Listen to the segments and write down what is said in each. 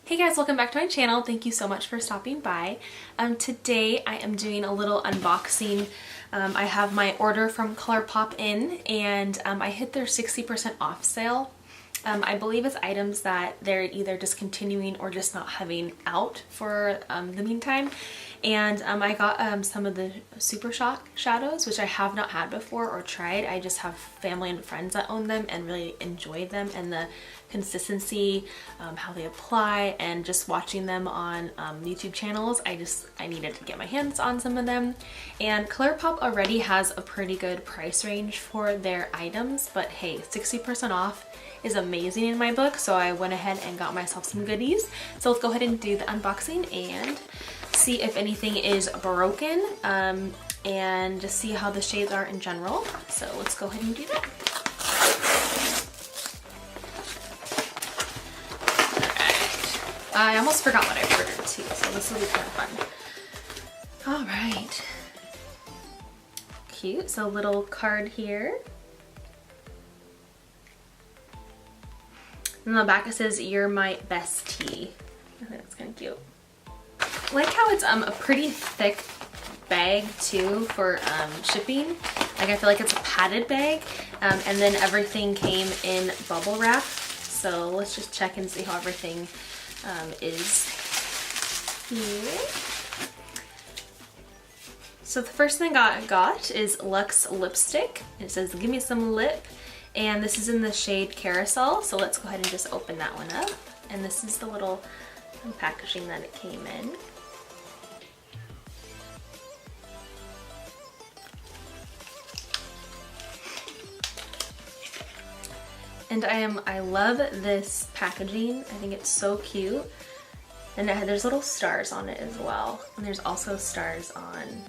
Hey guys, welcome back to my channel. Thank you so much for stopping by. Today I am doing a little unboxing. I have my order from ColourPop in and I hit their 60% off sale. I believe it's items that they're either discontinuing or just not having out for the meantime. And I got some of the Super Shock shadows, which I have not had before or tried. I just have family and friends that own them and really enjoy them, and the consistency, how they apply, and just watching them on YouTube channels. I needed to get my hands on some of them. And ColourPop already has a pretty good price range for their items, but hey, 60% off is amazing in my book, so I went ahead and got myself some goodies. So let's go ahead and do the unboxing and see if anything is broken, and just see how the shades are in general. So let's go ahead and do that. Alright. I almost forgot what I ordered too, so this will be kind of fun. Alright. Cute. So a little card here. And on the back it says, "You're my bestie." I think that's kind of cute. I like how it's a pretty thick bag too for shipping. Like, I feel like it's a padded bag, and then everything came in bubble wrap. So let's just check and see how everything is here. So the first thing I got is Luxe lipstick. It says, "Give me some lip," and this is in the shade Carousel. So let's go ahead and just open that one up. And this is the little packaging that it came in. And I love this packaging. I think it's so cute. And there's little stars on it as well. And there's also stars on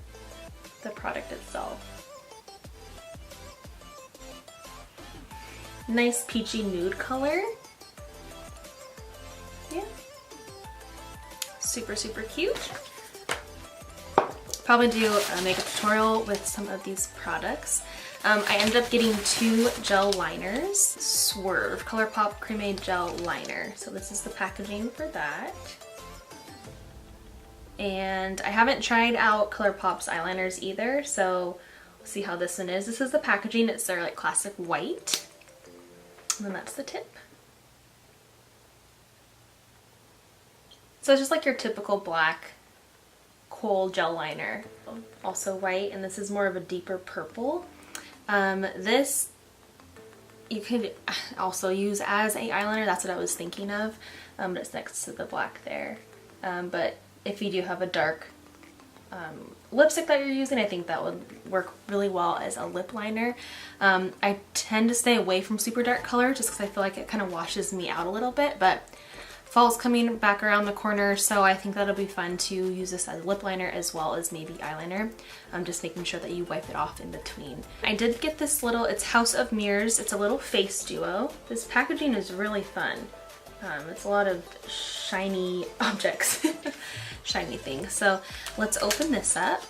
the product itself. Nice peachy nude color. Yeah. Super, super cute. Probably do a makeup tutorial with some of these products. I ended up getting 2 gel liners. Swerve ColourPop Creme Gel Liner. So this is the packaging for that. And I haven't tried out ColourPop's eyeliners either, so we'll see how this one is. This is the packaging. It's their like classic white. And then that's the tip. So it's just like your typical black kohl gel liner. Also white, and this is more of a deeper purple. This you could also use as an eyeliner. That's what I was thinking of. But it's next to the black there. But if you do have a dark lipstick that you're using, I think that would work really well as a lip liner. I tend to stay away from super dark color just because I feel like it kind of washes me out a little bit, but fall's coming back around the corner, so I think that'll be fun to use this as a lip liner as well as maybe eyeliner. Just making sure that you wipe it off in between. I did get this little, it's House of Mirrors. It's a little face duo. This packaging is really fun. It's a lot of shiny objects, shiny things. So let's open this up.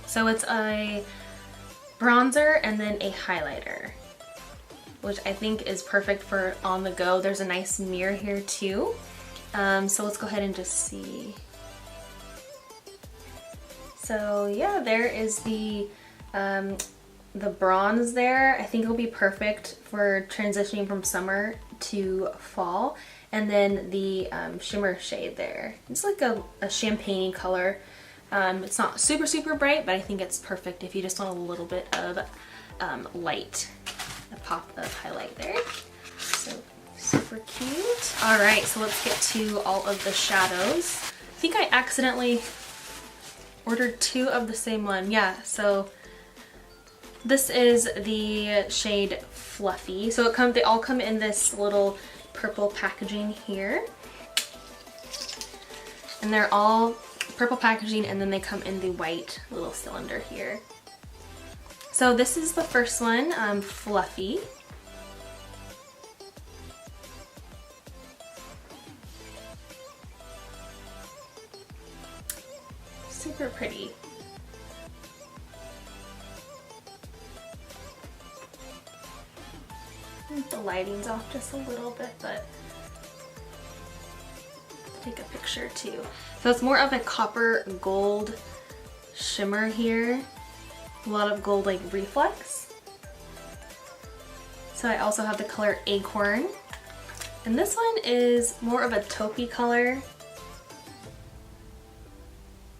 So it's a bronzer and then a highlighter, which I think is perfect for on the go. There's a nice mirror here too. So let's go ahead and just see. So yeah, there is the bronze there. I think it'll be perfect for transitioning from summer to fall. And then the shimmer shade there. It's like a champagne color. It's not super, super bright, but I think it's perfect if you just want a little bit of light. A pop of highlight there. So super cute. All right, so let's get to all of the shadows. I think I accidentally ordered 2 of the same one. Yeah, so this is the shade Fluffy. So they all come in this little purple packaging here. And they're all purple packaging, and then they come in the white little cylinder here. So this is the first one, Fluffy. Super pretty. The lighting's off just a little bit, but take a picture too. So it's more of a copper gold shimmer here. A lot of gold like reflex. So I also have the color Acorn. And this one is more of a taupey color,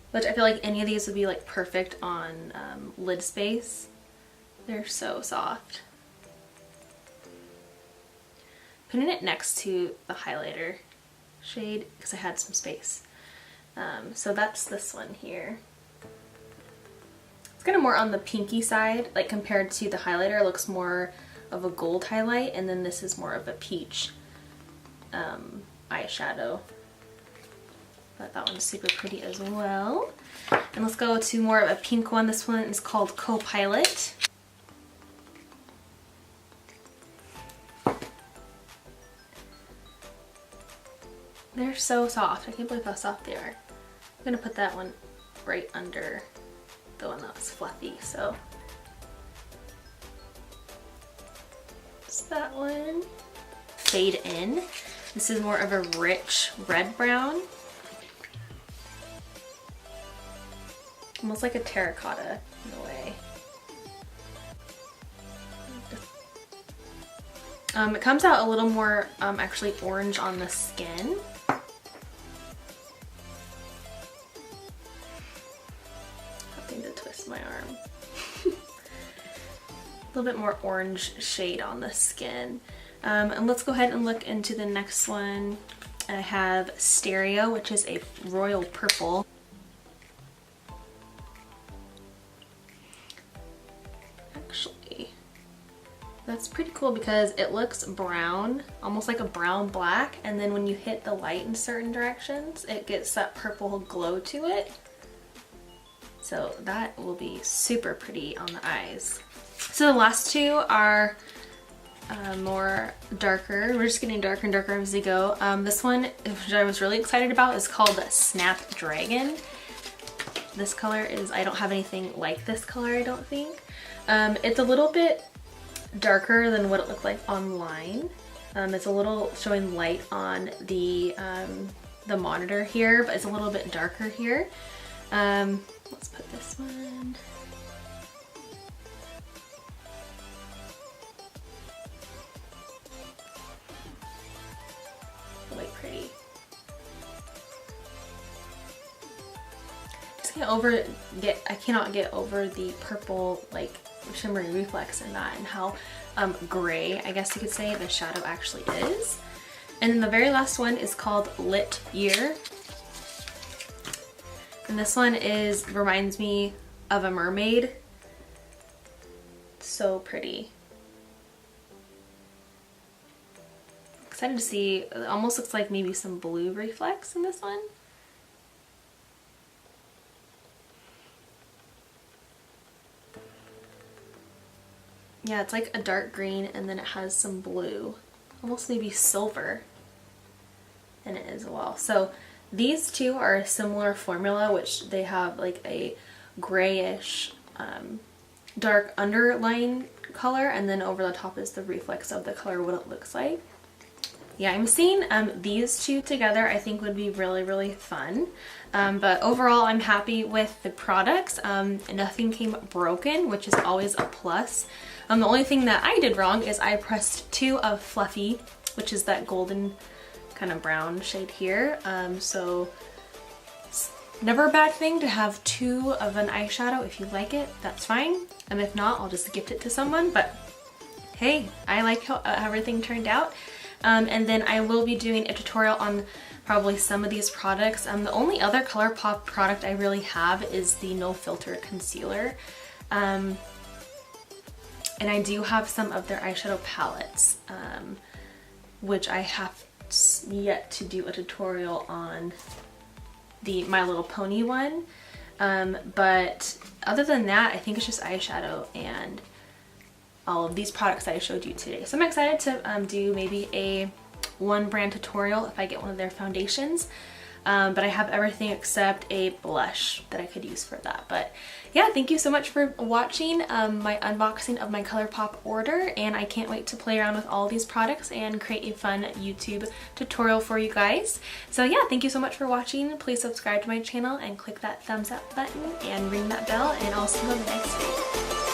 which I feel like any of these would be like perfect on lid space. They're so soft. Putting it next to the highlighter shade because I had some space. So that's this one here. It's kind of more on the pinky side, like compared to the highlighter. It looks more of a gold highlight, and then this is more of a peach eyeshadow. But that one's super pretty as well. And let's go to more of a pink one. This one is called Co-Pilot. They're so soft. I can't believe how soft they are. I'm gonna put that one right under the one that was fluffy, so. It's that one. Fade In. This is more of a rich red brown. Almost like a terracotta in a way. It comes out a little more actually orange on the skin. Having to twist my arm. A little bit more orange shade on the skin. And let's go ahead and look into the next one. I have Stereo, which is a royal purple. Actually, that's pretty cool because it looks brown, almost like a brown black, and then when you hit the light in certain directions, it gets that purple glow to it. So that will be super pretty on the eyes. So the last two are more darker. We're just getting darker and darker as we go. This one, which I was really excited about, is called Snapdragon. This color is, I don't have anything like this color, I don't think. It's a little bit darker than what it looked like online. It's a little showing light on the monitor here, but it's a little bit darker here. Let's put this one. Really pretty. I cannot get over the purple like shimmery reflex in that, and how gray, I guess you could say, the shadow actually is. And then the very last one is called Lit Year. And this one reminds me of a mermaid. So pretty. Excited to see. It almost looks like maybe some blue reflex in this one. Yeah, it's like a dark green and then it has some blue, almost maybe silver in it as well. So these two are a similar formula, which they have like a grayish dark underline color, and then over the top is the reflex of the color, what it looks like. Yeah, I'm seeing these two together I think would be really, really fun. But overall I'm happy with the products. Nothing came broken, which is always a plus. The only thing that I did wrong is I pressed 2 of Fluffy, which is that golden kind of brown shade here. So it's never a bad thing to have 2 of an eyeshadow. If you like it, that's fine. And if not, I'll just gift it to someone. But hey, I like how everything turned out. And then I will be doing a tutorial on probably some of these products. The only other ColourPop product I really have is the No Filter Concealer. And I do have some of their eyeshadow palettes, which I have yet to do a tutorial on the My Little Pony one. But other than that, I think it's just eyeshadow and all of these products that I showed you today. So I'm excited to do maybe a one brand tutorial if I get one of their foundations. but I have everything except a blush that I could use for that. But yeah, thank you so much for watching my unboxing of my ColourPop order, and I can't wait to play around with all these products and create a fun YouTube tutorial for you guys. So yeah, thank you so much for watching. Please subscribe to my channel and click that thumbs up button and ring that bell, and I'll see you in the next video.